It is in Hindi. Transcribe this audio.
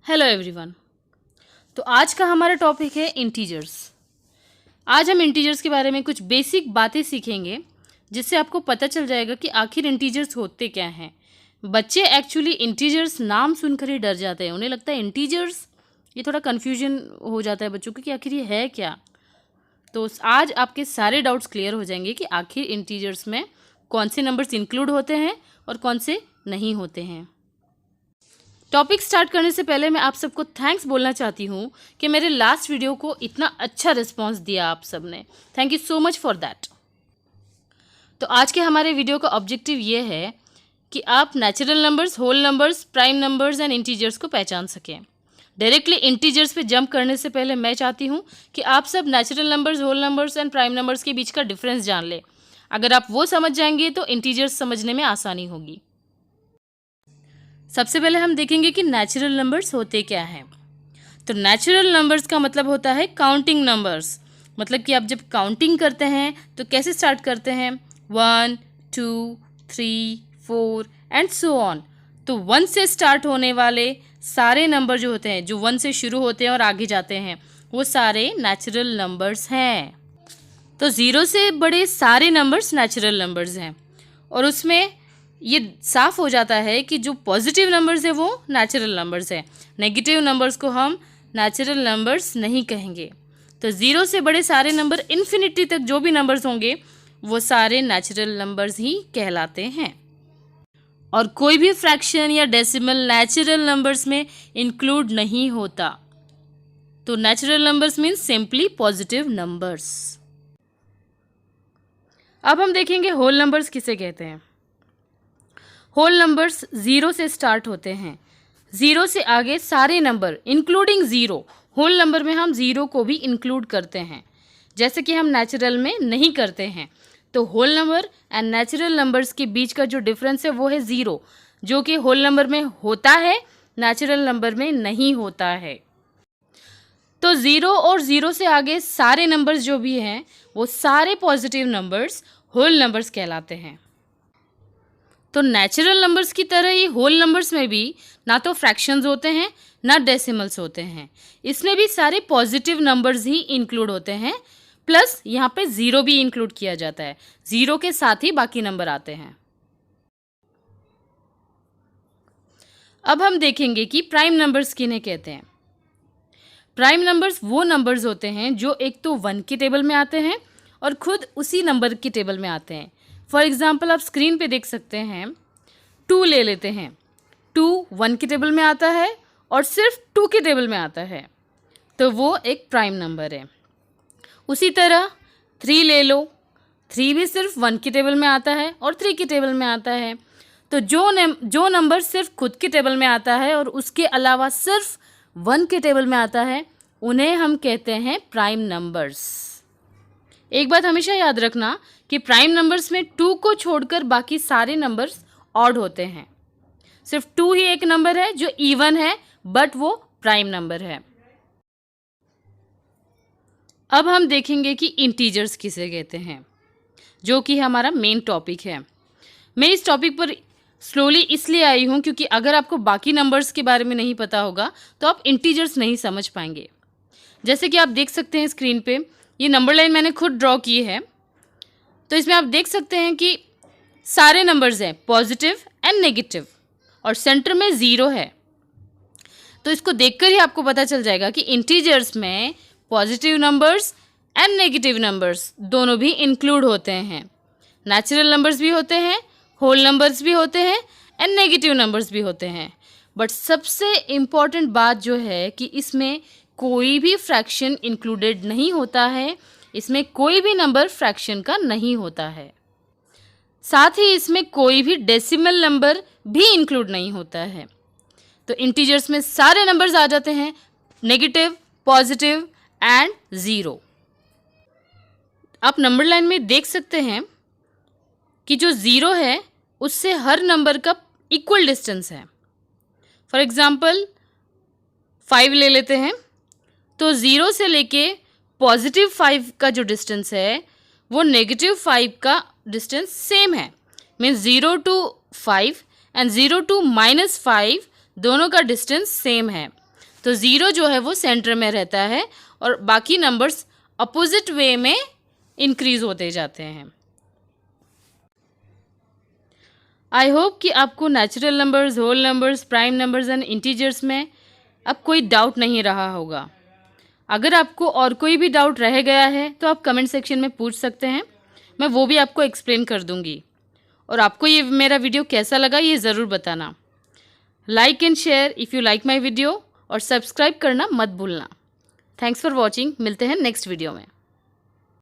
Hello everyone. तो आज का हमारा टॉपिक है इंटीजर्स। आज हम इंटीजर्स के बारे में कुछ बेसिक बातें सीखेंगे जिससे आपको पता चल जाएगा कि आखिर इंटीजर्स होते क्या हैं। बच्चे एक्चुअली इंटीजर्स नाम सुनकर ही डर जाते हैं, उन्हें लगता है इंटीजर्स, ये थोड़ा कन्फ्यूजन हो जाता है बच्चों को कि आखिर ये है क्या। तो आज आपके सारे डाउट्स क्लियर हो जाएंगे कि आखिर इंटीजर्स में कौन से नंबर्स इंक्लूड होते हैं और कौन से नहीं होते हैं। टॉपिक स्टार्ट करने से पहले मैं आप सबको थैंक्स बोलना चाहती हूँ कि मेरे लास्ट वीडियो को इतना अच्छा रिस्पांस दिया आप सब ने। Thank you so much for that. तो आज के हमारे वीडियो का ऑब्जेक्टिव ये है कि आप natural numbers, whole numbers, prime numbers and integers को पहचान सकें। डायरेक्टली इंटीजर्स पे जंप करने से पहले मैं चाहती हूँ कि आप सब natural numbers, whole numbers and prime numbers के बीच का डिफरेंस जान लें। अगर आप वो समझ जाएंगे तो इंटीजर्स समझने में आसानी होगी। सबसे पहले हम देखेंगे कि नेचुरल नंबर्स होते क्या हैं। तो नेचुरल नंबर्स का मतलब होता है काउंटिंग नंबर्स। मतलब कि आप जब काउंटिंग करते हैं तो कैसे स्टार्ट करते हैं, 1, 2, 3, 4 एंड सो ऑन। तो 1 से स्टार्ट होने वाले सारे नंबर जो होते हैं, जो 1 से शुरू होते हैं और आगे जाते हैं, वो सारे नेचुरल नंबर्स हैं। तो 0 से बड़े सारे नंबर्स नेचुरल नंबर्स हैं और उसमें ये साफ हो जाता है कि जो पॉजिटिव नंबर्स है वो नेचुरल नंबर्स है। नेगेटिव नंबर्स को हम नेचुरल नंबर्स नहीं कहेंगे। तो 0 से बड़े सारे नंबर इन्फिनिटी तक जो भी नंबर्स होंगे वो सारे नेचुरल नंबर्स ही कहलाते हैं। और कोई भी फ्रैक्शन या डेसिमल नेचुरल नंबर्स में इंक्लूड नहीं होता। तो natural numbers means simply positive numbers. अब हम देखेंगे होल नंबर्स किसे कहते हैं। होल नंबर्स 0 से स्टार्ट होते हैं। 0 से आगे सारे नंबर इंक्लूडिंग 0, होल नंबर में हम 0 को भी इंक्लूड करते हैं, जैसे कि हम नेचुरल में नहीं करते हैं। तो whole number and natural numbers के बीच का जो डिफरेंस है वो है 0, जो कि होल नंबर में होता है, नेचुरल नंबर में नहीं होता है। तो 0 और 0 से आगे सारे नंबर्स जो भी हैं वो सारे पॉजिटिव नंबर्स होल नंबर्स कहलाते हैं। तो नेचुरल नंबर्स की तरह ही होल नंबर्स में भी ना तो फ्रैक्शंस होते हैं ना डेसिमल्स होते हैं। इसमें भी सारे पॉजिटिव नंबर्स ही इंक्लूड होते हैं, प्लस यहाँ पे 0 भी इंक्लूड किया जाता है। 0 के साथ ही बाकी नंबर आते हैं। अब हम देखेंगे कि प्राइम नंबर्स किन्हें कहते हैं। प्राइम नंबर्स वो नंबर्स होते हैं जो एक तो 1 के टेबल में आते हैं और खुद उसी नंबर के टेबल में आते हैं। फॉर एग्जाम्पल आप स्क्रीन पे देख सकते हैं, 2 ले लेते हैं। 2 1 के टेबल में आता है और सिर्फ 2 के टेबल में आता है, तो वो एक प्राइम नंबर है। उसी तरह 3 ले लो, 3 भी सिर्फ 1 के टेबल में आता है और 3 के टेबल में आता है। तो जो नंबर सिर्फ खुद के टेबल में आता है और उसके अलावा सिर्फ 1 के टेबल में आता है, उन्हें हम कहते हैं प्राइम नंबर्स। एक बात हमेशा याद रखना कि प्राइम नंबर्स में 2 को छोड़कर बाकी सारे नंबर्स ऑड होते हैं। सिर्फ 2 ही एक नंबर है जो इवन है, बट वो प्राइम नंबर है। अब हम देखेंगे कि इंटीजर्स किसे कहते हैं, जो कि हमारा मेन टॉपिक है। मैं इस टॉपिक पर स्लोली इसलिए आई हूँ क्योंकि अगर आपको बाकी नंबर्स के बारे में नहीं पता होगा तो आप इंटीजर्स नहीं समझ पाएंगे। जैसे कि आप देख सकते हैं स्क्रीन पे, ये नंबर लाइन मैंने खुद ड्रॉ की है। तो इसमें आप देख सकते हैं कि सारे नंबर्स हैं पॉजिटिव एंड नेगेटिव और सेंटर में 0 है। तो इसको देखकर ही आपको पता चल जाएगा कि इंटीजर्स में positive numbers and negative numbers दोनों भी इंक्लूड होते हैं। नेचुरल नंबर्स भी होते हैं, होल नंबर्स भी होते हैं एंड नेगेटिव नंबर्स भी होते हैं। बट सबसे इम्पॉर्टेंट बात जो है कि इसमें कोई भी फ्रैक्शन इंक्लूडेड नहीं होता है। इसमें कोई भी नंबर फ्रैक्शन का नहीं होता है। साथ ही इसमें कोई भी डेसिमल नंबर भी इंक्लूड नहीं होता है। तो इंटीजर्स में सारे नंबर्स आ जाते हैं, नेगेटिव, पॉजिटिव एंड 0। आप नंबर लाइन में देख सकते हैं कि जो 0 है उससे हर नंबर का इक्वल डिस्टेंस है। फॉर एग्जाम्पल 5 ले लेते हैं, तो 0 से लेके पॉजिटिव 5 का जो डिस्टेंस है वो नेगेटिव 5 का डिस्टेंस सेम है। मीन्स 0 to 5 एंड 0 to -5 दोनों का डिस्टेंस सेम है। तो 0 जो है वो सेंटर में रहता है और बाकी नंबर्स अपोजिट वे में इंक्रीज होते जाते हैं। आई होप कि आपको natural numbers, whole numbers, prime numbers and integers में अब कोई डाउट नहीं रहा होगा। अगर आपको और कोई भी डाउट रह गया है तो आप कमेंट सेक्शन में पूछ सकते हैं, मैं वो भी आपको एक्सप्लेन कर दूंगी। और आपको ये मेरा वीडियो कैसा लगा ये ज़रूर बताना। Like and share if you like my video और सब्सक्राइब करना मत भूलना। Thanks for watching. मिलते हैं नेक्स्ट वीडियो में।